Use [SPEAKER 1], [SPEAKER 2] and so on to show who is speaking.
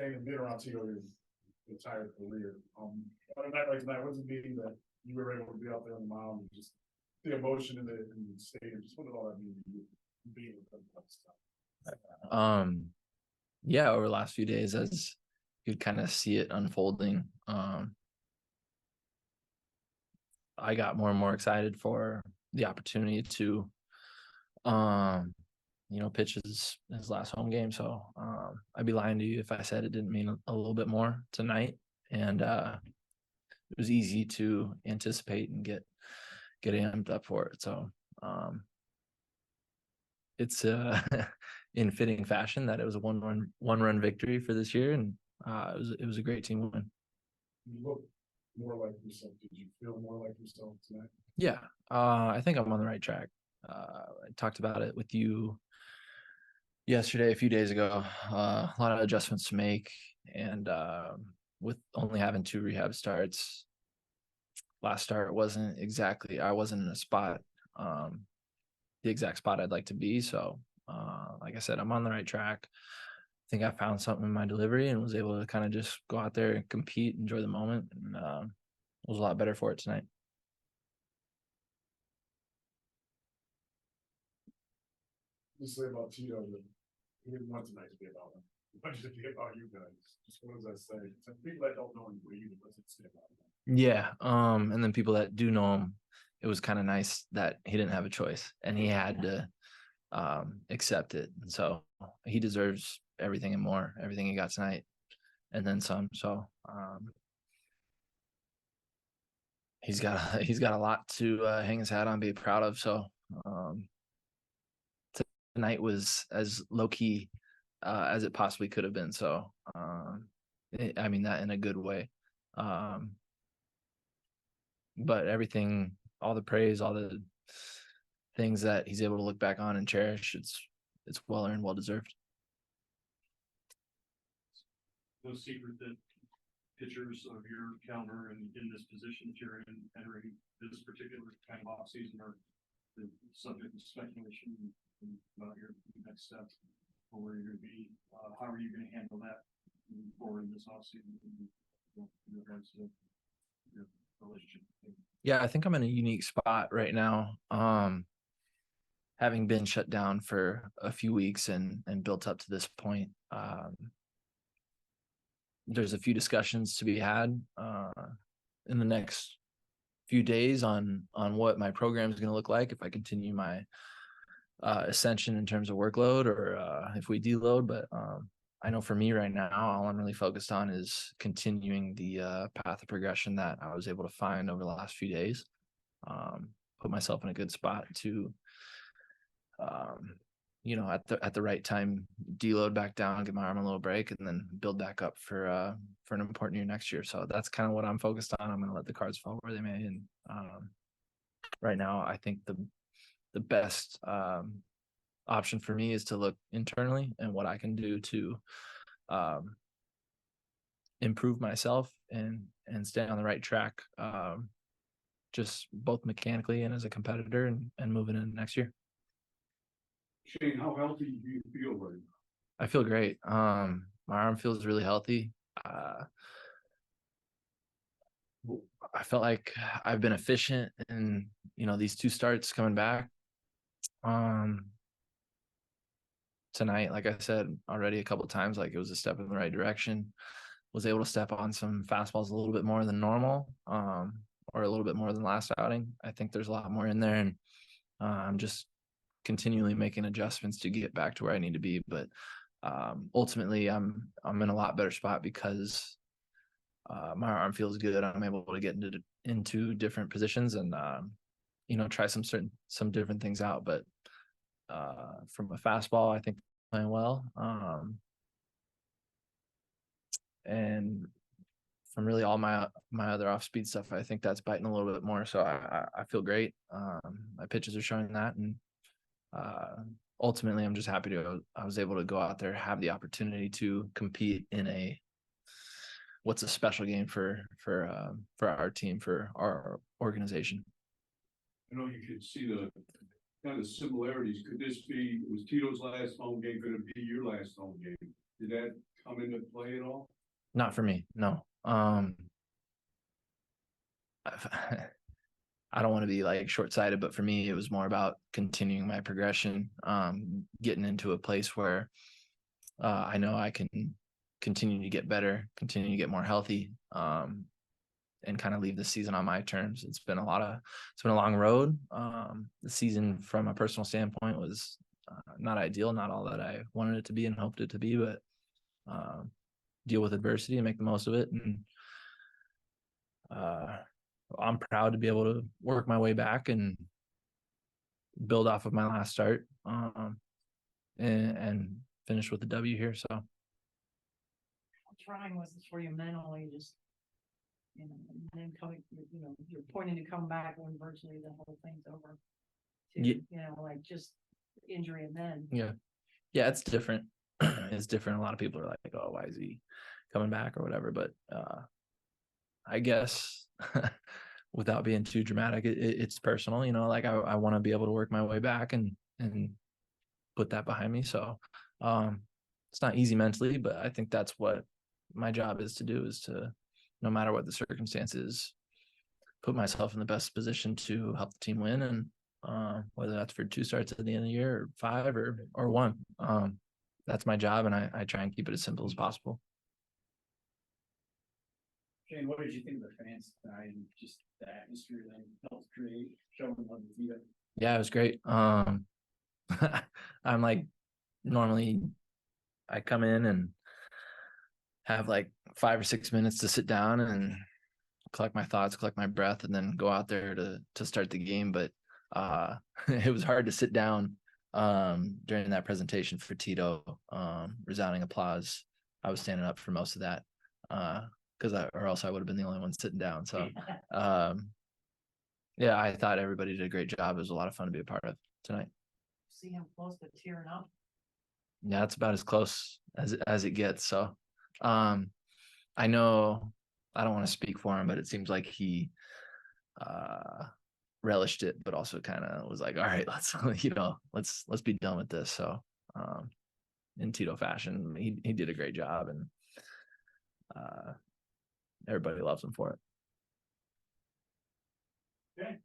[SPEAKER 1] thing and been around Tito your entire career. On a night like tonight, what does it mean that you were able to be out there on the mound and just the emotion in the stadium? Just what did all that mean to you being with them all this time?
[SPEAKER 2] Yeah, over the last few days, as you kind of see it unfolding, I got more and more excited for the opportunity to pitch his last home game. So I'd be lying to you if I said it didn't mean a little bit more tonight. And it was easy to anticipate and get amped up for it. So it's in fitting fashion that it was a one run victory for this year, and it was a great team win.
[SPEAKER 1] You look more like yourself. Did you feel more like yourself tonight?
[SPEAKER 2] Yeah, I think I'm on the right track. I talked about it with you yesterday, a few days ago. A lot of adjustments to make, and with only having 2 rehab starts, last start I wasn't in a spot, the exact spot I'd like to be. So like I said, I'm on the right track. I think I found something in my delivery and was able to kind of just go out there and compete, enjoy the moment, and it was a lot better for it tonight.
[SPEAKER 1] Just say about Tito that he didn't want tonight to be about him. He wanted it to be about you guys. Just what does that say? Some people that don't know him, what does it say about him?
[SPEAKER 2] Yeah, and then people that do know him, it was kind of nice that he didn't have a choice and he had to accept it. And so he deserves everything and more, everything he got tonight, and then some. So he's got a lot to hang his hat on, be proud of. So tonight was as low key as it possibly could have been. So I mean that in a good way. But everything, all the praise, all the things that he's able to look back on and cherish, it's well earned, well deserved.
[SPEAKER 3] No secret that pitchers of your caliber and in this position that you're in, entering this particular kind of off season, are the subject of speculation about your next step or where you're going to be. How are you going to handle that moving forward in this off season in regards to your relationship?
[SPEAKER 2] Yeah, I think I'm in a unique spot right now. Having been shut down for a few weeks and built up to this point, there's a few discussions to be had in the next few days on what my program is going to look like if I continue my ascension in terms of workload or if we deload. But I know for me right now, all I'm really focused on is continuing the path of progression that I was able to find over the last few days. Put myself in a good spot to, at the right time, deload back down, give my arm a little break, and then build back up for an important year next year. So that's kind of what I'm focused on. I'm going to let the cards fall where they may. And right now, I think the best option for me is to look internally and what I can do to improve myself and stay on the right track, just both mechanically and as a competitor, and moving into next year.
[SPEAKER 1] Shane, how healthy do you feel right now?
[SPEAKER 2] I feel great. My arm feels really healthy. I felt like I've been efficient in, these 2 starts coming back. Tonight, like I said already a couple of times, like it was a step in the right direction. Was able to step on some fastballs a little bit more than normal, or a little bit more than last outing. I think there's a lot more in there, and I'm just continually making adjustments to get back to where I need to be. But ultimately, I'm in a lot better spot because my arm feels good. I'm able to get into different positions and try some different things out. But from a fastball, I think playing well. And from really all my other off-speed stuff, I think that's biting a little bit more. So I feel great. My pitches are showing that, and ultimately, I'm just happy I was able to go out there, have the opportunity to compete in what's a special game for our team, for our organization.
[SPEAKER 4] I know you can see the kind of similarities. Was Tito's last home game going to be your last home game? Did that come into play at all?
[SPEAKER 2] Not for me, no. I don't want to be like short-sighted, but for me, it was more about continuing my progression, getting into a place where I know I can continue to get better, continue to get more healthy, and kind of leave the season on my terms. It's been a long road. The season from a personal standpoint was not ideal, not all that I wanted it to be and hoped it to be, but deal with adversity and make the most of it. And I'm proud to be able to work my way back and build off of my last start, and finish with the W here. So
[SPEAKER 5] How trying was this for you mentally, just, and then coming, you're pointing to come back when virtually the whole thing's over. Like just injury and then.
[SPEAKER 2] yeah, it's different. It's different. A lot of people are like, oh, why is he coming back or whatever? But I guess without being too dramatic, it's personal, like I want to be able to work my way back and put that behind me. So it's not easy mentally, but I think that's what my job is to do, is to, no matter what the circumstances, put myself in the best position to help the team win. And whether that's for 2 starts at the end of the year or 5 or 1, that's my job. And I try and keep it as simple as possible.
[SPEAKER 6] Shane, what did you think of the fans tonight and just the atmosphere they helped create, showing love to Vita?
[SPEAKER 2] Yeah, it was great. I'm like, normally I come in and have like 5 or 6 minutes to sit down and collect my thoughts, collect my breath, and then go out there to start the game. But it was hard to sit down during that presentation for Tito. Resounding applause. I was standing up for most of that, or else I would have been the only one sitting down. So yeah, I thought everybody did a great job. It was a lot of fun to be a part of tonight.
[SPEAKER 5] See him close to tearing up.
[SPEAKER 2] Yeah, it's about as close as it gets. So I know I don't want to speak for him, but it seems like he relished it, but also kind of was like, all right, let's be done with this. So in Tito fashion, he did a great job, and everybody loves him for it.
[SPEAKER 6] Okay,